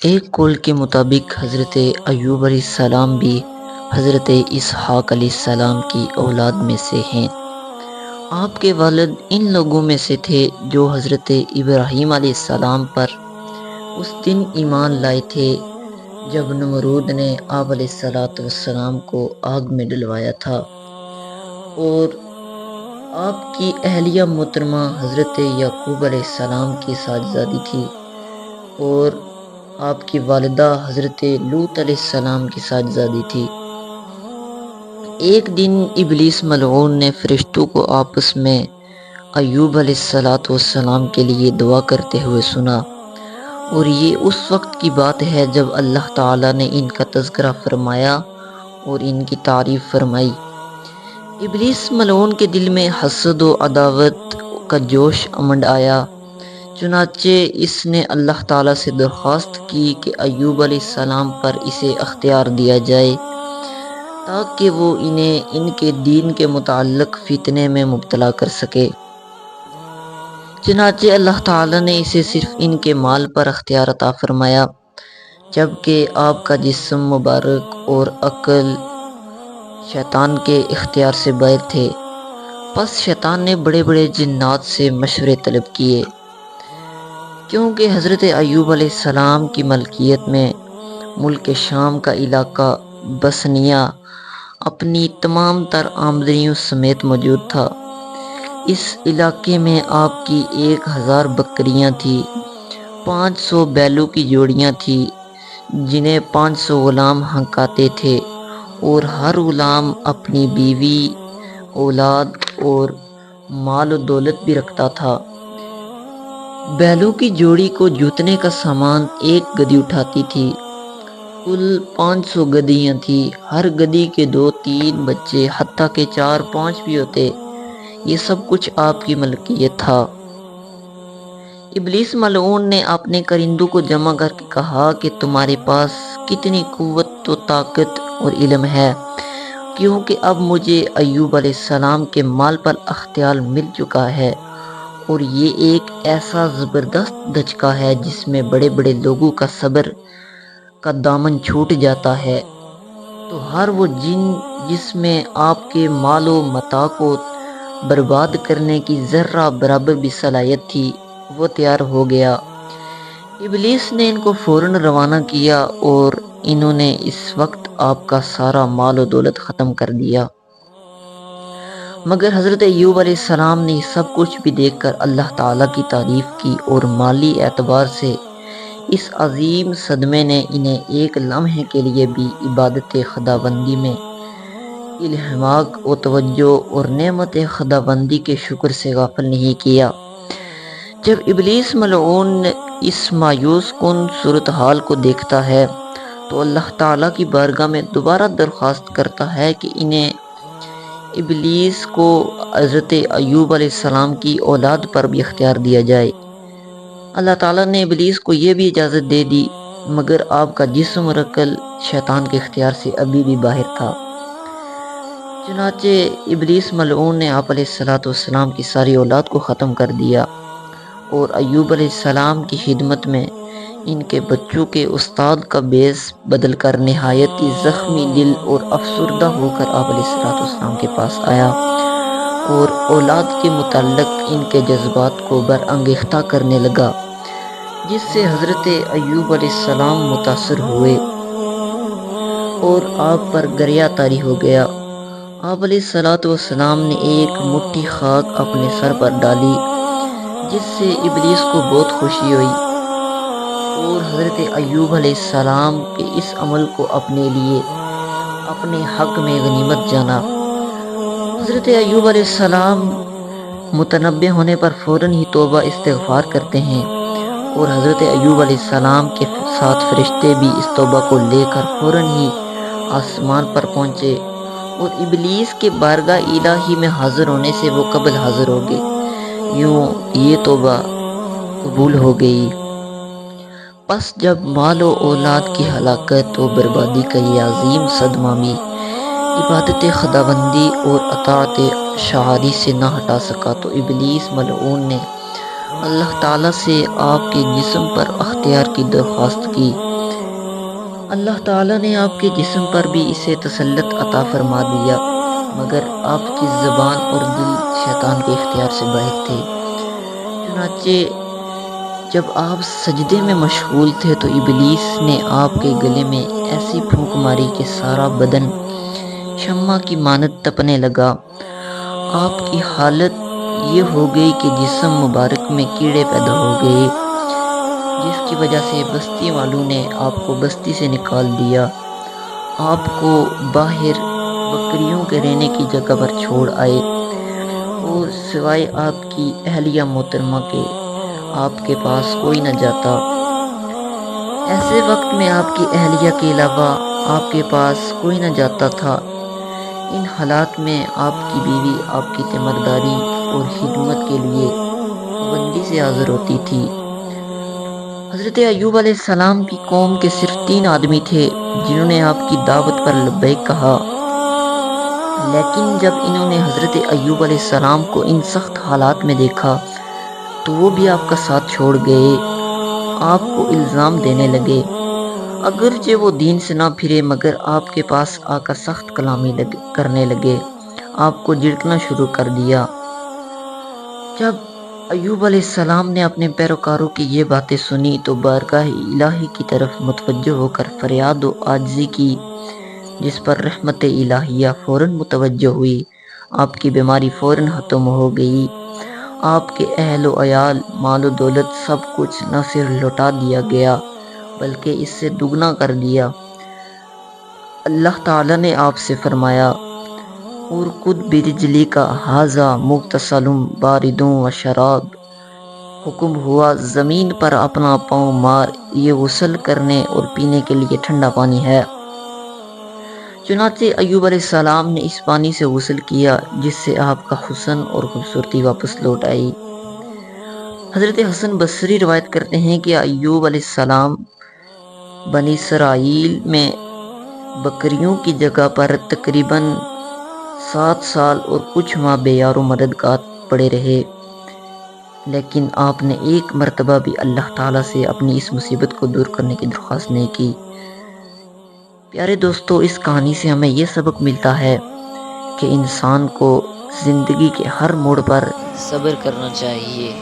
ایک قول کے مطابق حضرت ایوب علیہ السلام بھی حضرت اسحاق علیہ السلام کی اولاد میں سے ہیں۔ آپ کے والد ان لوگوں میں سے تھے جو حضرت ابراہیم علیہ السلام پر اس دن ایمان لائے تھے جب نمرود نے آپ علیہ السلام کو آگ میں ڈلوایا تھا، اور آپ کی اہلیہ محترمہ حضرت یعقوب علیہ السلام کی ساجزادی تھی، اور آپ کی والدہ حضرت لوط علیہ السلام کی ساجزادی تھی۔ ایک دن ابلیس ملعون نے فرشتوں کو آپس میں ایوب علیہ السلام کے لیے دعا کرتے ہوئے سنا، اور یہ اس وقت کی بات ہے جب اللہ تعالیٰ نے ان کا تذکرہ فرمایا اور ان کی تعریف فرمائی۔ ابلیس ملعون کے دل میں حسد و عداوت کا جوش امنڈ آیا، چنانچہ اس نے اللہ تعالیٰ سے درخواست کی کہ ایوب علیہ السلام پر اسے اختیار دیا جائے تاکہ وہ انہیں ان کے دین کے متعلق فتنے میں مبتلا کر سکے۔ چنانچہ اللہ تعالیٰ نے اسے صرف ان کے مال پر اختیار عطا فرمایا، جبکہ آپ کا جسم مبارک اور عقل شیطان کے اختیار سے باہر تھے۔ پس شیطان نے بڑے بڑے جنات سے مشورے طلب کیے، کیونکہ حضرت ایوب علیہ السلام کی ملکیت میں ملک شام کا علاقہ بسنیہ اپنی تمام تر آمدنیوں سمیت موجود تھا۔ اس علاقے میں آپ کی 1000 بکریاں تھیں، 500 بیلوں کی جوڑیاں تھیں جنہیں 500 غلام ہنکاتے تھے، اور ہر غلام اپنی بیوی، اولاد اور مال و دولت بھی رکھتا تھا۔ بیلوں کی جوڑی کو جوتنے کا سامان ایک گدھی اٹھاتی تھی۔ کل 500 گدھیاں تھیں، ہر گدھی کے 2-3 بچے، حتیٰ کہ 4-5 بھی ہوتے۔ یہ سب کچھ آپ کی ملکیت تھا۔ ابلیس ملعون نے اپنے کرندوں کو جمع کر کے کہا کہ تمہارے پاس کتنی قوت و طاقت اور علم ہے، کیونکہ اب مجھے ایوب علیہ السلام کے مال پر اختیار مل چکا ہے، اور یہ ایک ایسا زبردست دھچکا ہے جس میں بڑے بڑے لوگوں کا صبر کا دامن چھوٹ جاتا ہے۔ تو ہر وہ جن جس میں آپ کے مال و متاع کو برباد کرنے کی ذرہ برابر بھی صلاحیت تھی، وہ تیار ہو گیا۔ ابلیس نے ان کو فوراً روانہ کیا، اور انہوں نے اس وقت آپ کا سارا مال و دولت ختم کر دیا۔ مگر حضرت ایوب علیہ السلام نے سب کچھ بھی دیکھ کر اللہ تعالیٰ کی تعریف کی، اور مالی اعتبار سے اس عظیم صدمے نے انہیں ایک لمحے کے لیے بھی عبادت خداوندی میں انہماک و توجہ اور نعمت خداوندی کے شکر سے غافل نہیں کیا۔ جب ابلیس ملعون اس مایوس کن صورتحال کو دیکھتا ہے تو اللہ تعالیٰ کی بارگاہ میں دوبارہ درخواست کرتا ہے کہ انہیں ابلیس کو حضرت ایوب علیہ السلام کی اولاد پر بھی اختیار دیا جائے۔ اللہ تعالیٰ نے ابلیس کو یہ بھی اجازت دے دی، مگر آپ کا جسم اور عقل شیطان کے اختیار سے ابھی بھی باہر تھا۔ چنانچہ ابلیس ملعون نے آپ علیہ السلام کی ساری اولاد کو ختم کر دیا، اور ایوب علیہ السلام کی خدمت میں ان کے بچوں کے استاد کا بیس بدل کر نہایت ہی زخمی دل اور افسردہ ہو کر آپ علیہ السلام کے پاس آیا، اور اولاد کے متعلق ان کے جذبات کو برانگیختہ کرنے لگا، جس سے حضرت ایوب علیہ السلام متاثر ہوئے اور آپ پر گریہ طاری ہو گیا۔ آپ علیہ السلام نے ایک مٹھی خاک اپنے سر پر ڈالی، جس سے ابلیس کو بہت خوشی ہوئی، اور حضرت ایوب علیہ السلام کے اس عمل کو اپنے لیے اپنے حق میں غنیمت جانا۔ حضرت ایوب علیہ السلام متنبہ ہونے پر فوراً ہی توبہ استغفار کرتے ہیں، اور حضرت ایوب علیہ السلام کے ساتھ فرشتے بھی اس توبہ کو لے کر فوراً ہی آسمان پر پہنچے، اور ابلیس کے بارگاہ الہی میں حاضر ہونے سے وہ قبل حاضر ہو گئے۔ یوں یہ توبہ قبول ہو گئی۔ پس جب مال و اولاد کی ہلاکت و بربادی کا یہ عظیم صدمہ بھی عبادت خداوندی اور اطاعت شاعری سے نہ ہٹا سکا، تو ابلیس ملعون نے اللہ تعالیٰ سے آپ کے جسم پر اختیار کی درخواست کی، اللہ تعالیٰ نے آپ کے جسم پر بھی اسے تسلط عطا فرما دیا، مگر آپ کی زبان اور دل شیطان کے اختیار سے باہر تھے۔ چنانچہ جب آپ سجدے میں مشغول تھے تو ابلیس نے آپ کے گلے میں ایسی پھونک ماری کہ سارا بدن شمع کی مانند تپنے لگا۔ آپ کی حالت یہ ہو گئی کہ جسم مبارک میں کیڑے پیدا ہو گئے، جس کی وجہ سے بستی والوں نے آپ کو بستی سے نکال دیا، آپ کو باہر بکریوں کے رہنے کی جگہ پر چھوڑ آئے، اور سوائے آپ کی اہلیہ محترمہ کے آپ کے پاس کوئی نہ جاتا۔ ایسے وقت میں آپ کی اہلیہ کے علاوہ آپ کے پاس کوئی نہ جاتا تھا۔ ان حالات میں آپ کی بیوی آپ کی تیمارداری اور خدمت کے لیے پابندی سے حاضر ہوتی تھی۔ حضرت ایوب علیہ السلام کی قوم کے صرف 3 آدمی تھے جنہوں نے آپ کی دعوت پر لبیک کہا، لیکن جب انہوں نے حضرت ایوب علیہ السلام کو ان سخت حالات میں دیکھا تو وہ بھی آپ کا ساتھ چھوڑ گئے، آپ کو الزام دینے لگے۔ اگرچہ وہ دین سے نہ پھرے مگر آپ کے پاس آ کر سخت کلامی کرنے لگے، آپ کو جھڑکنا شروع کر دیا۔ جب ایوب علیہ السلام نے اپنے پیروکاروں کی یہ باتیں سنی تو بارگاہ الہی کی طرف متوجہ ہو کر فریاد و عاجزی کی، جس پر رحمت الہیہ فوراً متوجہ ہوئی، آپ کی بیماری فوراً ختم ہو گئی، آپ کے اہل و عیال، مال و دولت سب کچھ نہ صرف لوٹا دیا گیا بلکہ اس سے دگنا کر دیا۔ اللہ تعالیٰ نے آپ سے فرمایا، اُرْکُضْ بِرِجْلِکَ ھَٰذَا مُغْتَسَلٌ بَارِدٌ وَشَرَابٌ۔ حکم ہوا زمین پر اپنا پاؤں مار، یہ غسل کرنے اور پینے کے لیے ٹھنڈا پانی ہے۔ چنانچہ ایوب علیہ السلام نے اس پانی سے غسل کیا، جس سے آپ کا حسن اور خوبصورتی واپس لوٹ آئی۔ حضرت حسن بصری روایت کرتے ہیں کہ ایوب علیہ السلام بنی اسرائیل میں بکریوں کی جگہ پر تقریباً 7 سال اور کچھ ماہ بے یار و مددگار پڑے رہے، لیکن آپ نے ایک مرتبہ بھی اللہ تعالیٰ سے اپنی اس مصیبت کو دور کرنے کی درخواست نہیں کی۔ پیارے دوستو، اس کہانی سے ہمیں یہ سبق ملتا ہے کہ انسان کو زندگی کے ہر موڑ پر صبر کرنا چاہیے۔